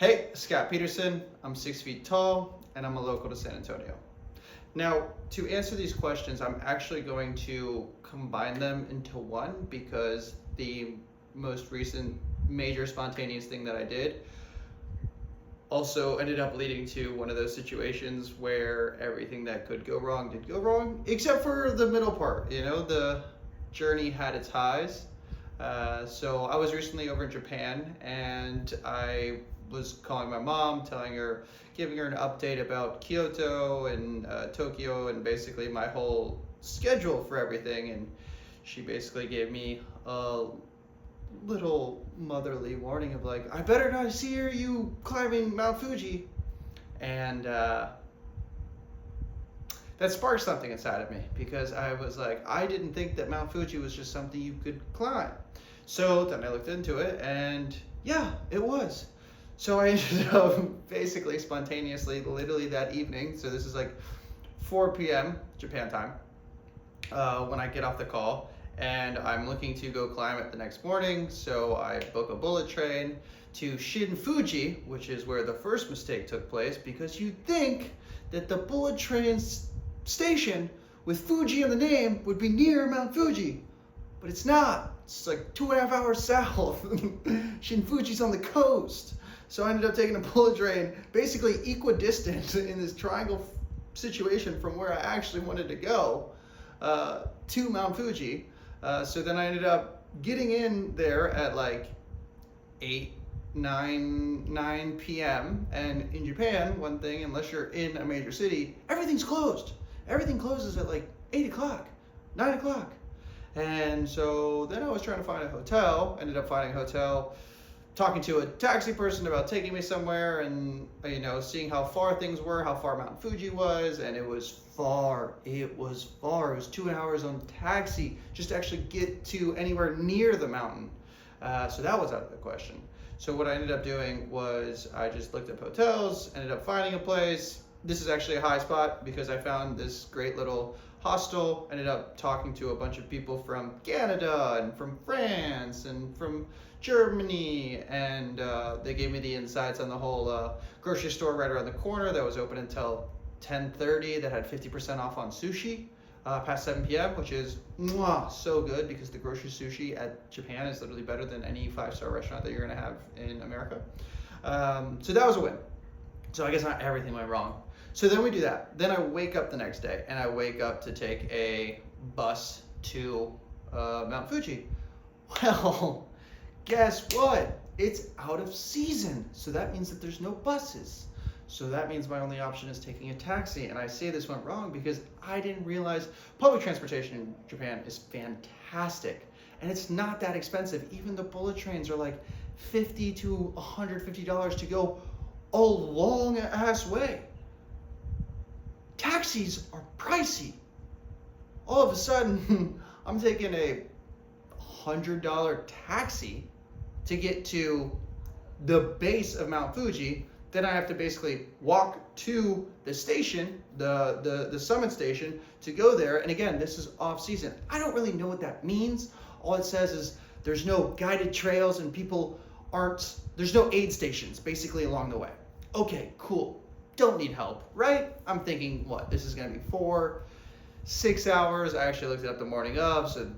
Hey, Scott Peterson. I'm 6 feet tall and I'm a local to San Antonio. Now, to answer these questions, I'm actually going to combine them into one because the most recent major spontaneous thing that I did also ended up leading to one of those situations where everything that could go wrong did go wrong, except for the middle part. The journey had its highs. So I was recently over in Japan and I was calling my mom, giving her an update about Kyoto and Tokyo and basically my whole schedule for everything. And she basically gave me a little motherly warning of like, I better not see you climbing Mount Fuji. And that sparked something inside of me because I was like, I didn't think that Mount Fuji was just something you could climb. So then I looked into it and yeah, it was. So I ended up basically spontaneously, literally that evening, so this is like 4 p.m. Japan time, when I get off the call, and I'm looking to go climb it the next morning, so I book a bullet train to Fuji, which is where the first mistake took place, because you'd think that the bullet train station with Fuji in the name would be near Mount Fuji, but it's not. It's like 2.5 hours south. Fuji's on the coast. So I ended up taking a bullet train, basically equidistant in this triangle situation from where I actually wanted to go to Mount Fuji. So then I ended up getting in there at like 9 p.m. And in Japan, one thing, unless you're in a major city, everything's closed. Everything closes at like 8 o'clock, 9 o'clock. And so then I was trying to find a hotel, ended up finding a hotel, talking to a taxi person about taking me somewhere and, seeing how far things were, how far Mount Fuji was, and it was far. It was 2 hours on taxi just to actually get to anywhere near the mountain. So that was out of the question. So what I ended up doing was I just looked up hotels, ended up finding a place. This is actually a high spot because I found this great little hostel, ended up talking to a bunch of people from Canada and from France and from Germany, and they gave me the insights on the whole grocery store right around the corner that was open until 10:30 that had 50% off on sushi past 7 p.m., which is so good because the grocery sushi at Japan is literally better than any 5-star restaurant that you're going to have in America. So that was a win. So I guess not everything went wrong. So then we do that. Then I wake up the next day and I wake up to take a bus to Mount Fuji. Well, guess what? It's out of season. So that means that there's no buses. So that means my only option is taking a taxi. And I say this went wrong because I didn't realize public transportation in Japan is fantastic. And it's not that expensive. Even the bullet trains are like $50 to $150 to go a long ass way. Taxis are pricey. All of a sudden, I'm taking a $100 taxi to get to the base of Mount Fuji. Then I have to basically walk to the station, the summit station, to go there. And again, this is off season. I don't really know what that means. All it says is there's no guided trails and there's no aid stations basically along the way. Okay, cool. Don't need help, right? I'm thinking, this is gonna be 4-6 hours. I actually looked it up the morning of, so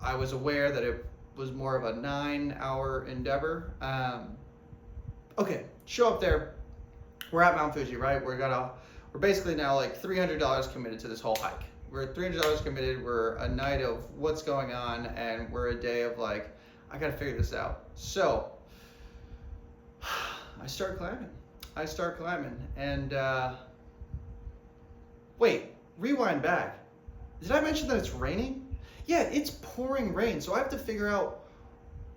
I was aware that it was more of a 9-hour endeavor. Okay, show up there. We're at Mount Fuji, right? We're basically now like $300 committed to this whole hike. We're $300 committed. We're a night of what's going on, and we're a day of like, I gotta figure this out. So I start climbing, and wait, rewind back. Did I mention that it's raining? Yeah, it's pouring rain, so I have to figure out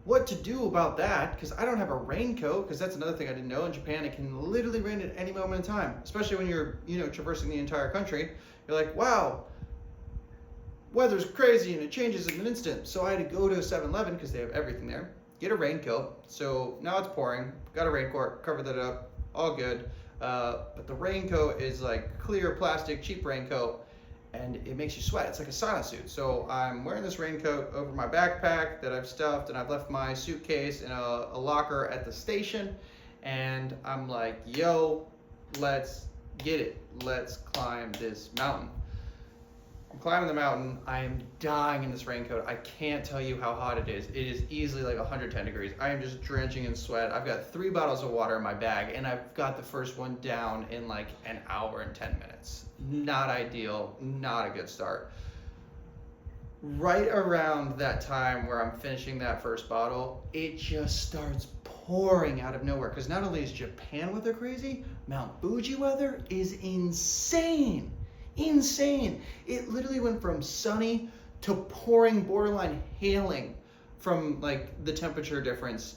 what to do about that because I don't have a raincoat, because that's another thing I didn't know. In Japan, it can literally rain at any moment in time, especially when you're, traversing the entire country. You're like, wow, weather's crazy and it changes in an instant. So I had to go to a 7-Eleven because they have everything there, get a raincoat. So now it's pouring, got a raincoat, cover that up, all good. But the raincoat is like clear plastic, cheap raincoat, and it makes you sweat. It's like a sauna suit. So I'm wearing this raincoat over my backpack that I've stuffed, and I've left my suitcase in a locker at the station. And I'm like, yo, let's get it. Let's climb this mountain. I'm climbing the mountain. I am dying in this raincoat. I can't tell you how hot it is. It is easily like 110 degrees. I am just drenching in sweat. I've got 3 bottles of water in my bag, and I've got the first one down in like an hour and 10 minutes. Not ideal, not a good start. Right around that time where I'm finishing that first bottle, it just starts pouring out of nowhere. Because not only is Japan weather crazy, Mount Fuji weather is insane. Insane. It literally went from sunny to pouring, borderline hailing from like the temperature difference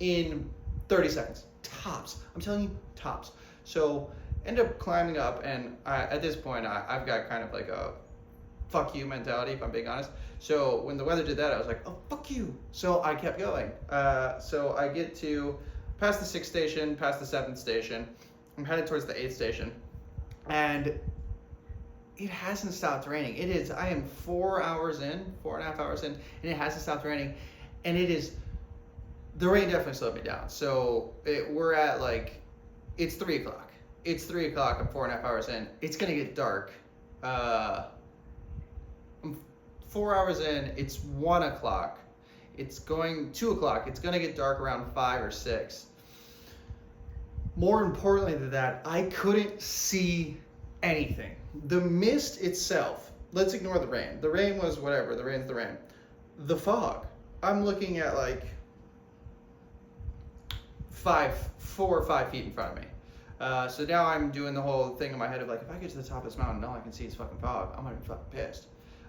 in 30 seconds. Tops. I'm telling you, tops. So end up climbing up, and at this point I've got kind of like a fuck you mentality, if I'm being honest. So when the weather did that, I was like, oh, fuck you. So I kept going. So I get to past the 6th station, past the 7th station. I'm headed towards the 8th station. And it hasn't stopped raining. I am 4.5 hours in, and it hasn't stopped raining. And the rain definitely slowed me down. So we're at like, it's 3 o'clock. It's 3 o'clock, I'm 4.5 hours in. It's gonna get dark. I'm 4 hours in, it's 1 o'clock. It's going 2 o'clock. It's gonna get dark around 5 or 6. More importantly than that, I couldn't see anything. The mist itself, let's ignore the rain. The rain was whatever, the rain's the rain. The fog, I'm looking at like 4 or 5 feet in front of me. So now I'm doing the whole thing in my head of like, if I get to the top of this mountain, all I can see is fucking fog, I'm gonna be fucking pissed.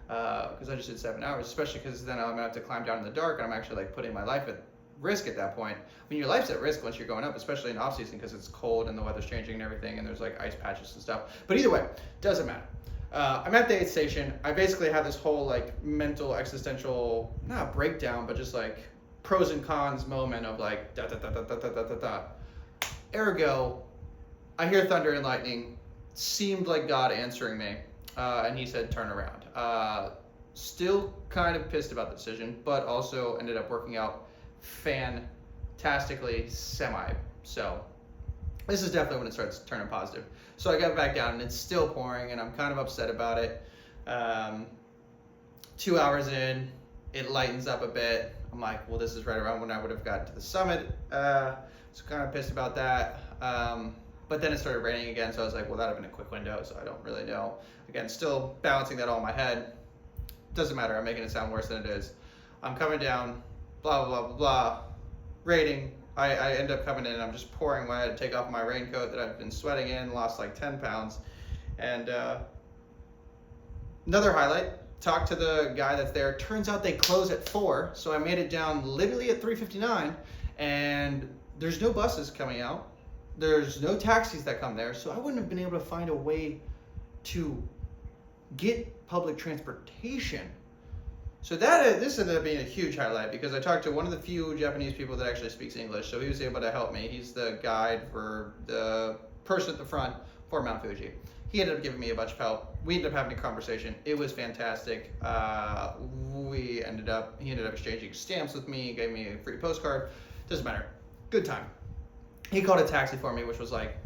Because I just did 7 hours, especially because then I'm gonna have to climb down in the dark, and I'm actually like putting my life at risk at that point. I mean, your life's at risk once you're going up, especially in off season, because it's cold and the weather's changing and everything, and there's like ice patches and stuff. But either way, doesn't matter. I'm at the 8th station. I basically have this whole like mental existential, not breakdown, but just like pros and cons moment of like da da da da da da da da da. Ergo, I hear thunder and lightning. Seemed like God answering me, and he said turn around. Still kind of pissed about the decision, but also ended up working out fantastically semi. So this is definitely when it starts turning positive. So I got back down, and it's still pouring, and I'm kind of upset about it. 2 hours in, it lightens up a bit. I'm like, well, this is right around when I would have gotten to the summit. So kind of pissed about that. But then it started raining again, so I was like, well, that would have been a quick window, so I don't really know. Again, still balancing that all in my head. Doesn't matter, I'm making it sound worse than it is. I'm coming down, blah, blah, blah, blah, raining. I end up coming in, and I'm just pouring wet, take off my raincoat that I've been sweating in, lost like 10 pounds. And another highlight, talked to the guy that's there. Turns out they close at 4, so I made it down literally at 3:59, and there's no buses coming out. There's no taxis that come there, so I wouldn't have been able to find a way to get public transportation. So this ended up being a huge highlight, because I talked to one of the few Japanese people that actually speaks English, so he was able to help me. He's the guide for the person at the front for Mount Fuji. He ended up giving me a bunch of help. We ended up having a conversation. It was fantastic. He ended up exchanging stamps with me, gave me a free postcard. Doesn't matter. Good time. He called a taxi for me, which was like,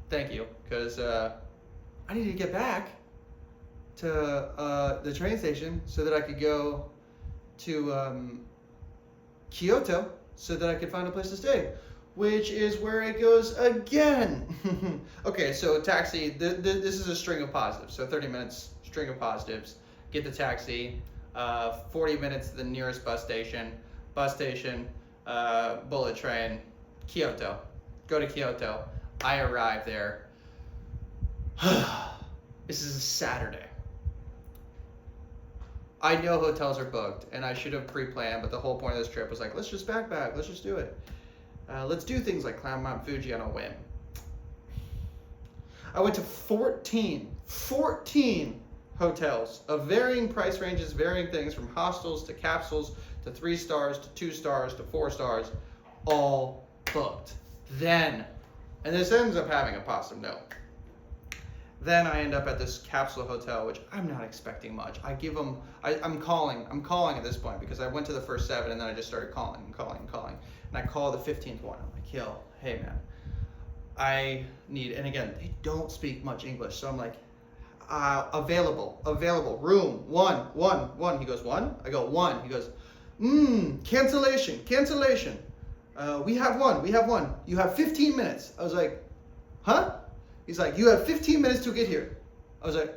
thank you, because I needed to get back to the train station so that I could go to Kyoto so that I could find a place to stay, which is where it goes again. Okay, so taxi, this is a string of positives. So 30 minutes, string of positives. Get the taxi, 40 minutes to the nearest bus station, bullet train, Kyoto. Go to Kyoto. I arrive there. This is a Saturday. I know hotels are booked, and I should have pre-planned, but the whole point of this trip was like, let's just backpack, let's just do it. Let's do things like climb Mount Fuji on a whim. I went to 14 hotels of varying price ranges, varying things from hostels to capsules to 3 stars to 2 stars to 4 stars, all booked. Then, and this ends up having a positive note. Then I end up at this capsule hotel, which I'm not expecting much. I'm calling at this point, because I went to the first 7 and then I just started calling. And I call the 15th one. I'm like, yo, hey man, I need, and again, they don't speak much English. So I'm like, available, room, one. He goes, one? I go, one. He goes, cancellation. We have one. You have 15 minutes. I was like, huh? He's like, you have 15 minutes to get here. I was like,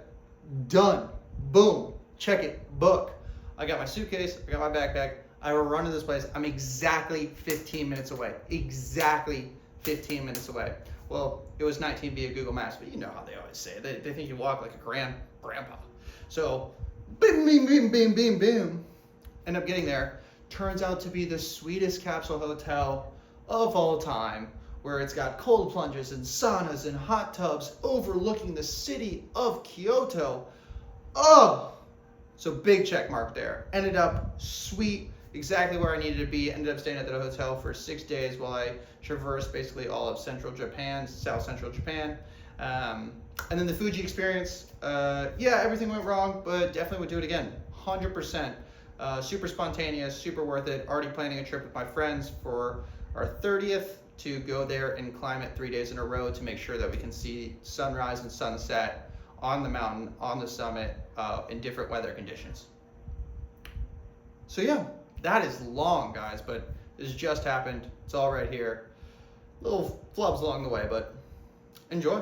done. Boom. Check it. Book. I got my suitcase. I got my backpack. I will run to this place. I'm exactly 15 minutes away. Exactly 15 minutes away. Well, it was 19 via Google Maps, but you know how they always say it. They think you walk like a grandpa. So, boom. End up getting there. Turns out to be the sweetest capsule hotel of all time, where it's got cold plunges and saunas and hot tubs overlooking the city of Kyoto. Oh! So big check mark there. Ended up sweet, exactly where I needed to be. Ended up staying at the hotel for 6 days while I traversed basically all of central Japan, south central Japan. And then the Fuji experience, yeah, everything went wrong, but definitely would do it again, 100%. Super spontaneous, super worth it. Already planning a trip with my friends for our 30th to go there and climb it 3 days in a row to make sure that we can see sunrise and sunset on the mountain, on the summit, in different weather conditions. So yeah, that is long, guys, but this just happened. It's all right here. Little flubs along the way, but enjoy.